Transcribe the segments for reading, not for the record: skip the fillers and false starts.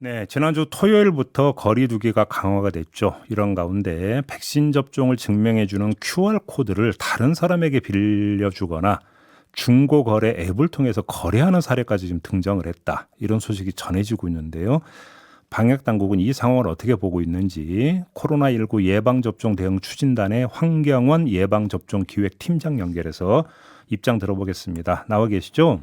네, 지난주 토요일부터 거리 두기가 강화가 됐죠. 이런 가운데 백신 접종을 증명해주는 QR코드를 다른 사람에게 빌려주거나 중고 거래 앱을 통해서 거래하는 사례까지 지금 등장을 했다. 이런 소식이 전해지고 있는데요. 방역 당국은 이 상황을 어떻게 보고 있는지 코로나19 예방접종 대응 추진단의 황경원 예방접종기획팀장 연결해서 입장 들어보겠습니다. 나와 계시죠?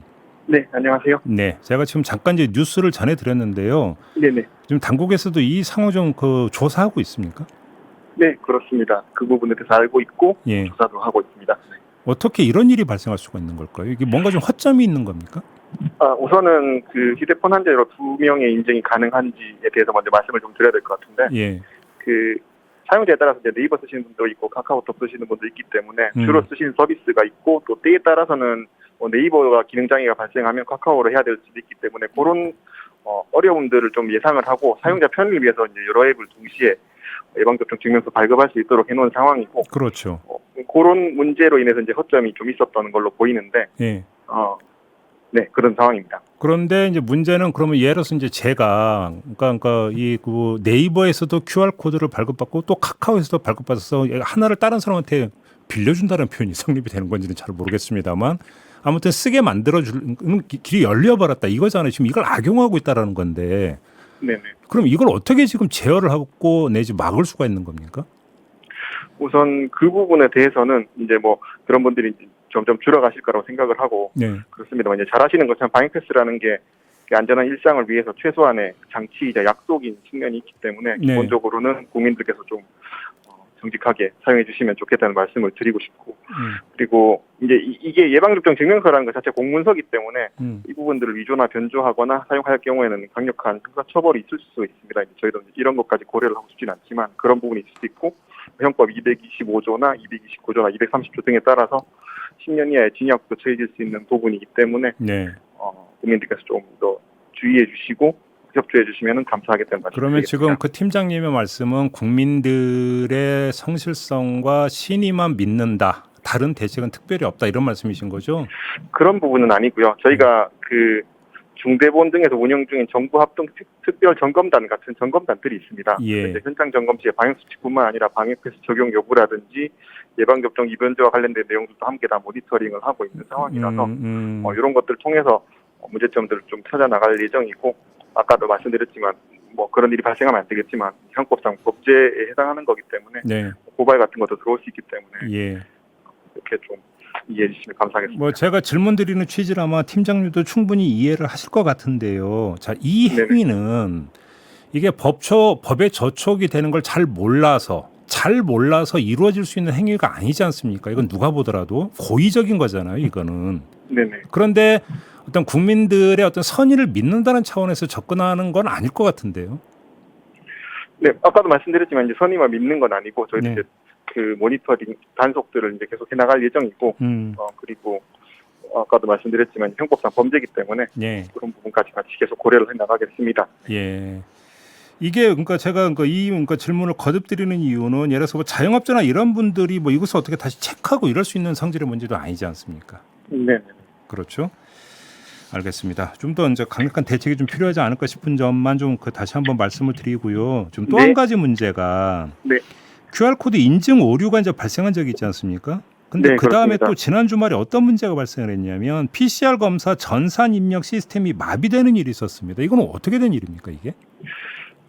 네, 안녕하세요. 네, 제가 지금 잠깐 이제 뉴스를 전해드렸는데요. 네네. 지금 당국에서도 이 상황 좀 조사하고 있습니까? 네, 그렇습니다. 그 부분에 대해서 알고 있고 예. 조사도 하고 있습니다. 네. 어떻게 이런 일이 발생할 수가 있는 걸까요? 이게 뭔가 좀 허점이 있는 겁니까? 우선은 그 휴대폰 한 대로 2명의 인증이 가능한지에 대해서 먼저 말씀을 좀 드려야 될 것 같은데, 예. 그 사용자에 따라서 이제 네이버 쓰시는 분도 있고 카카오톡 쓰시는 분도 있기 때문에 주로 쓰시는 서비스가 있고 또 때에 따라서는 네이버가 기능 장애가 발생하면 카카오로 해야 될 수도 있기 때문에 그런 어려움들을 좀 예상을 하고 사용자 편의를 위해서 이제 여러 앱을 동시에 예방접종 증명서 발급할 수 있도록 해놓은 상황이고, 그렇죠. 그런 문제로 인해서 이제 허점이 좀 있었던 걸로 보이는데, 예. 네, 그런 상황입니다. 그런데 이제 문제는 그러면 예를 들어서 이제 제가 그러니까 이 그 네이버에서도 QR 코드를 발급받고 또 카카오에서도 발급받아서 하나를 다른 사람한테 빌려준다는 표현이 성립이 되는 건지는 잘 모르겠습니다만 아무튼 쓰게 만들어줄 길이 열려버렸다 이거잖아요. 지금 이걸 악용하고 있다라는 건데 네네. 그럼 이걸 어떻게 지금 제어를 하고 내지 막을 수가 있는 겁니까? 우선 그 부분에 대해서는 이제 뭐 그런 분들이 이제 점점 줄어가실 거라고 생각을 하고, 네. 그렇습니다만 이제 잘 아시는 것처럼 방역패스라는 게 안전한 일상을 위해서 최소한의 장치이자 약속인 측면이 있기 때문에 네. 기본적으로는 국민들께서 좀 정직하게 사용해 주시면 좋겠다는 말씀을 드리고 싶고, 그리고 이제 이게 예방접종 증명서라는 것 자체 공문서기 때문에 이 부분들을 위조나 변조하거나 사용할 경우에는 강력한 형사처벌이 있을 수 있습니다. 이제 저희도 이런 것까지 고려를 하고 싶지는 않지만 그런 부분이 있을 수 있고, 형법 225조나 229조나 230조 등에 따라서 10년 이하의 징역도 처해질 수 있는 부분이기 때문에 네. 국민들께서 좀 더 주의해 주시고 협조해 주시면 감사하겠다는 말씀. 그러면 드리겠습니다. 지금 그 팀장님의 말씀은 국민들의 성실성과 신의만 믿는다. 다른 대책은 특별히 없다. 이런 말씀이신 거죠? 그런 부분은 아니고요. 저희가 그 중대본 등에서 운영 중인 정부 합동 특별 점검단 같은 점검단들이 있습니다. 예. 이제 현장 점검 시에 방역 수칙뿐만 아니라 방역 패스 적용 여부라든지 예방 접종 이변제와 관련된 내용들도 함께 다 모니터링을 하고 있는 상황이라서 이런 것들을 통해서 문제점들을 좀 찾아 나갈 예정이고, 아까도 말씀드렸지만 뭐 그런 일이 발생하면 안 되겠지만 형법상 법제에 해당하는 거기 때문에 네. 고발 같은 것도 들어올 수 있기 때문에 예. 이렇게 좀 이해해 주시면 감사하겠습니다. 뭐 제가 질문 드리는 취지를 아마 팀장님도 충분히 이해를 하실 것 같은데요. 자, 이 네네. 행위는 이게 법에 저촉이 되는 걸 잘 몰라서 이루어질 수 있는 행위가 아니지 않습니까? 이건 누가 보더라도 고의적인 거잖아요, 이거는. 네네. 그런데 어떤 국민들의 어떤 선의를 믿는다는 차원에서 접근하는 건 아닐 것 같은데요. 네, 아까도 말씀드렸지만 이제 선의만 믿는 건 아니고 저희도 네. 이제 그 모니터링 단속들을 이제 계속 해나갈 예정이고, 그리고 아까도 말씀드렸지만 형법상 범죄이기 때문에 예. 그런 부분까지 같이 계속 고려를 해나가겠습니다. 예. 이게 그러니까 제가 그러니까 질문을 거듭드리는 이유는 예를 들어서 뭐 자영업자나 이런 분들이 뭐 이것을 어떻게 다시 체크하고 이럴 수 있는 성질의 문제도 아니지 않습니까? 네. 그렇죠. 알겠습니다. 좀 더 이제 강력한 대책이 좀 필요하지 않을까 싶은 점만 좀 다시 한번 말씀을 드리고요. 좀 또 한 네. 가지 문제가 네. QR코드 인증 오류가 이제 발생한 적이 있지 않습니까? 근데 네, 그 다음에 그렇습니다. 또 지난 주말에 어떤 문제가 발생을 했냐면 PCR 검사 전산 입력 시스템이 마비되는 일이 있었습니다. 이건 어떻게 된 일입니까, 이게?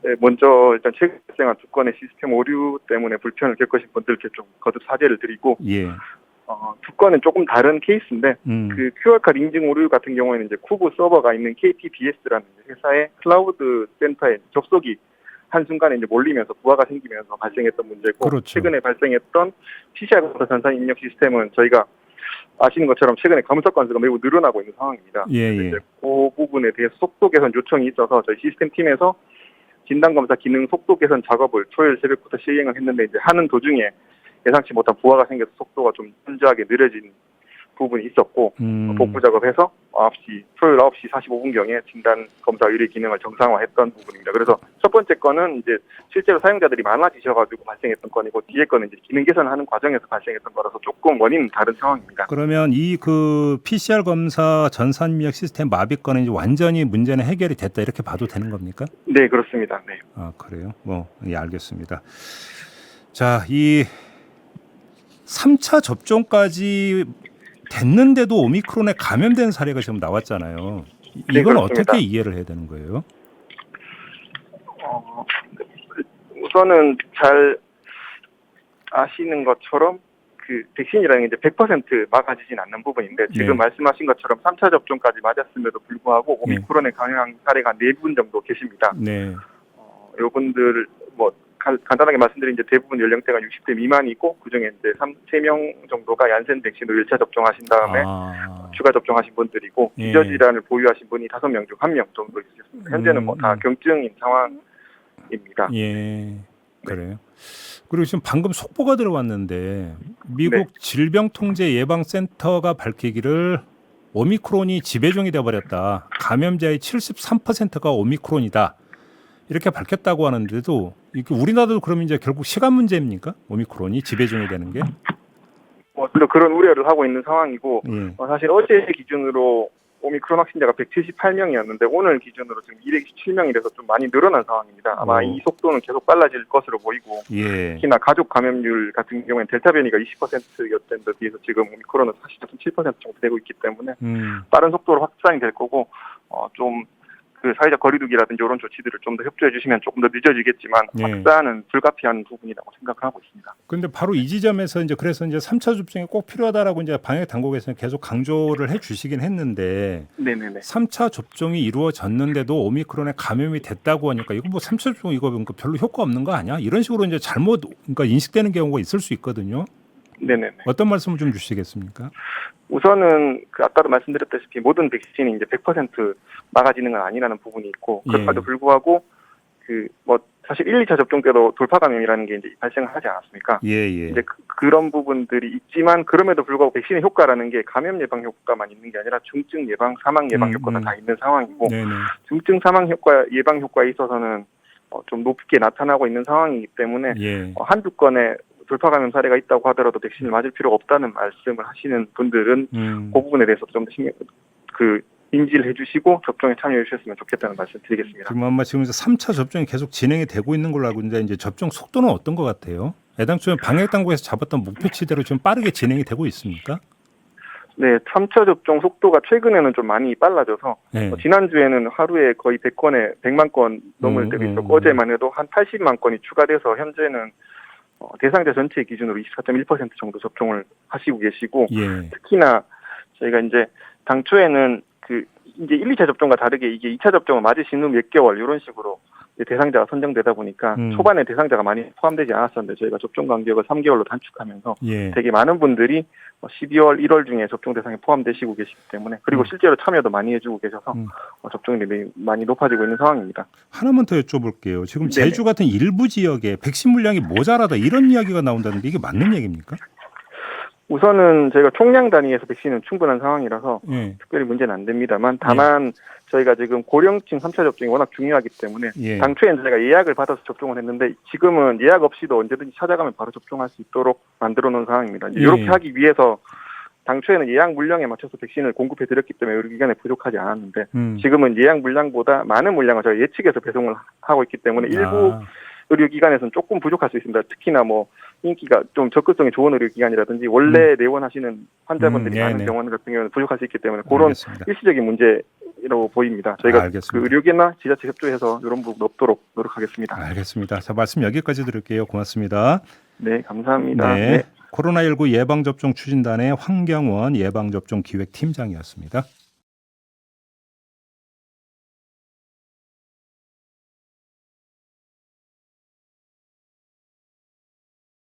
네, 먼저 일단 최근 발생한 2건의 시스템 오류 때문에 불편을 겪으신 분들께 좀 거듭 사죄를 드리고, 예. 2건은 조금 다른 케이스인데, 그 QR카드 인증 오류 같은 경우에는 이제 쿠브 서버가 있는 KTBS라는 회사의 클라우드 센터에 접속이 한순간에 이제 몰리면서 부하가 생기면서 발생했던 문제고, 그렇죠. 최근에 발생했던 PCR 검사 전산 입력 시스템은 저희가 아시는 것처럼 최근에 검사 건수가 매우 늘어나고 있는 상황입니다. 예, 그래서 예. 이제 그 부분에 대해서 속도 개선 요청이 있어서 저희 시스템 팀에서 진단검사 기능 속도 개선 작업을 토요일 새벽부터 시행을 했는데, 이제 하는 도중에 예상치 못한 부하가 생겨서 속도가 좀 현저하게 느려진 부분이 있었고, 복구 작업해서 토요일 9시 45분경에 진단검사 의뢰 기능을 정상화했던 부분입니다. 그래서 첫 번째 건은 이제 실제로 사용자들이 많아지셔가지고 발생했던 건이고, 뒤에 거는 이제 기능 개선하는 과정에서 발생했던 거라서 조금 원인은 다른 상황입니다. 그러면 이 그 PCR 검사 전산미역 시스템 마비 건은 이제 완전히 문제는 해결이 됐다 이렇게 봐도 되는 겁니까? 네, 그렇습니다. 네. 아, 그래요? 예, 알겠습니다. 자, 이 3차 접종까지 됐는데도 오미크론에 감염된 사례가 지금 나왔잖아요. 네, 이건 그렇습니다. 어떻게 이해를 해야 되는 거예요? 우선은 잘 아시는 것처럼 그 백신이라는 게 이제 100% 막아지진 않는 부분인데, 지금 네. 말씀하신 것처럼 3차 접종까지 맞았음에도 불구하고 네. 오미크론에 감염한 사례가 4분 정도 계십니다. 네. 요분들 뭐 간단하게 말씀드리면 이제 대부분 연령대가 60대 미만이고, 그중에 이제 3명 정도가 얀센 백신으로 1차 접종하신 다음에 추가 접종하신 분들이고, 예. 기저질환을 보유하신 분이 5명 중 1명 정도 있습니다. 현재는 뭐 다 경증인 상황입니다. 예. 그래요. 그리고 지금 방금 속보가 들어왔는데 미국 네. 질병통제예방센터가 밝히기를 오미크론이 지배종이 되어버렸다. 감염자의 73%가 오미크론이다. 이렇게 밝혔다고 하는데도 이게 우리나라도 그러면 이제 결국 시간 문제입니까? 오미크론이 지배종이 되는 게? 물론 그런 우려를 하고 있는 상황이고, 예. 사실 어제 기준으로 오미크론 확진자가 178명이었는데 오늘 기준으로 지금 227명이라서 좀 많이 늘어난 상황입니다. 아마 이 속도는 계속 빨라질 것으로 보이고, 예. 특히나 가족 감염률 같은 경우에는 델타 변이가 20%였던 데 비해서 지금 오미크론은 40.7% 정도 되고 있기 때문에 빠른 속도로 확산이 될 거고, 좀 그 사회적 거리두기라든지 이런 조치들을 좀 더 협조해 주시면 조금 더 늦어지겠지만 예. 확산은 불가피한 부분이라고 생각하고 있습니다. 근데 바로 이 지점에서 이제 그래서 이제 3차 접종이 꼭 필요하다라고 이제 방역 당국에서는 계속 강조를 해 주시긴 했는데, 네네네. 3차 접종이 이루어졌는데도 오미크론에 감염이 됐다고 하니까 이거 뭐 3차 접종 이거 별로 효과 없는 거 아니야? 이런 식으로 이제 잘못 그러니까 인식되는 경우가 있을 수 있거든요. 네네네. 어떤 말씀을 좀 주시겠습니까? 우선은 그 아까도 말씀드렸다시피 모든 백신이 이제 100% 막아지는 건 아니라는 부분이 있고, 그럼에도 불구하고 그 뭐 사실 1, 2차 접종 때도 돌파 감염이라는 게 이제 발생을 하지 않았습니까? 예. 이제 그런 부분들이 있지만, 그럼에도 불구하고 백신의 효과라는 게 감염 예방 효과만 있는 게 아니라 중증 예방, 사망 예방 효과가 다 있는 상황이고, 네네. 중증 사망 효과, 예방 효과에 있어서는 좀 높게 나타나고 있는 상황이기 때문에 예. 한두 건의 돌파 감염 사례가 있다고 하더라도 백신을 맞을 필요가 없다는 말씀을 하시는 분들은 그 부분에 대해서 좀 인지를 해주시고 접종에 참여해 주셨으면 좋겠다는 말씀 드리겠습니다. 지금 아마 지금 3차 접종이 계속 진행이 되고 있는 걸로 알고 있는데 이제 접종 속도는 어떤 것 같아요? 애당초에 방역 당국에서 잡았던 목표치대로 좀 빠르게 진행이 되고 있습니까? 네, 3차 접종 속도가 최근에는 좀 많이 빨라져서 네. 지난주에는 하루에 거의 100만 건 넘을 때도 있었고, 어제만 해도 한 80만 건이 추가돼서 현재는 대상자 전체 기준으로 24.1% 정도 접종을 하시고 계시고, 예. 특히나 저희가 이제 당초에는 이제 1, 2차 접종과 다르게 이게 2차 접종을 맞으신 후 몇 개월 이런 식으로 이제 대상자가 선정되다 보니까 초반에 대상자가 많이 포함되지 않았었는데, 저희가 접종 간격을 3개월로 단축하면서 예. 되게 많은 분들이 12월, 1월 중에 접종 대상에 포함되시고 계시기 때문에, 그리고 실제로 참여도 많이 해주고 계셔서 접종률이 많이 높아지고 있는 상황입니다. 하나만 더 여쭤볼게요. 지금 네네. 제주 같은 일부 지역에 백신 물량이 모자라다 이런 이야기가 나온다는데 이게 맞는 얘기입니까? 우선은 저희가 총량 단위에서 백신은 충분한 상황이라서 예. 특별히 문제는 안 됩니다만, 다만 저희가 지금 고령층 3차 접종이 워낙 중요하기 때문에 예. 당초에는 저희가 예약을 받아서 접종을 했는데, 지금은 예약 없이도 언제든지 찾아가면 바로 접종할 수 있도록 만들어 놓은 상황입니다. 이제 예. 이렇게 하기 위해서 당초에는 예약 물량에 맞춰서 백신을 공급해 드렸기 때문에 의료기관에 부족하지 않았는데, 지금은 예약 물량보다 많은 물량을 저희가 예측해서 배송을 하고 있기 때문에 일부 의료기관에서는 조금 부족할 수 있습니다. 특히나 뭐 인기가 좀 접근성이 좋은 의료기관이라든지 원래 내원하시는 환자분들이 많은 병원 같은 경우는 부족할 수 있기 때문에 그런 알겠습니다. 일시적인 문제라고 보입니다. 저희가 알겠습니다. 그 의료계나 지자체 협조해서 이런 부분 없도록 노력하겠습니다. 알겠습니다. 자, 말씀 여기까지 드릴게요. 고맙습니다. 네, 감사합니다. 네. 네. 코로나19 예방접종 추진단의 황경원 예방접종 기획팀장이었습니다.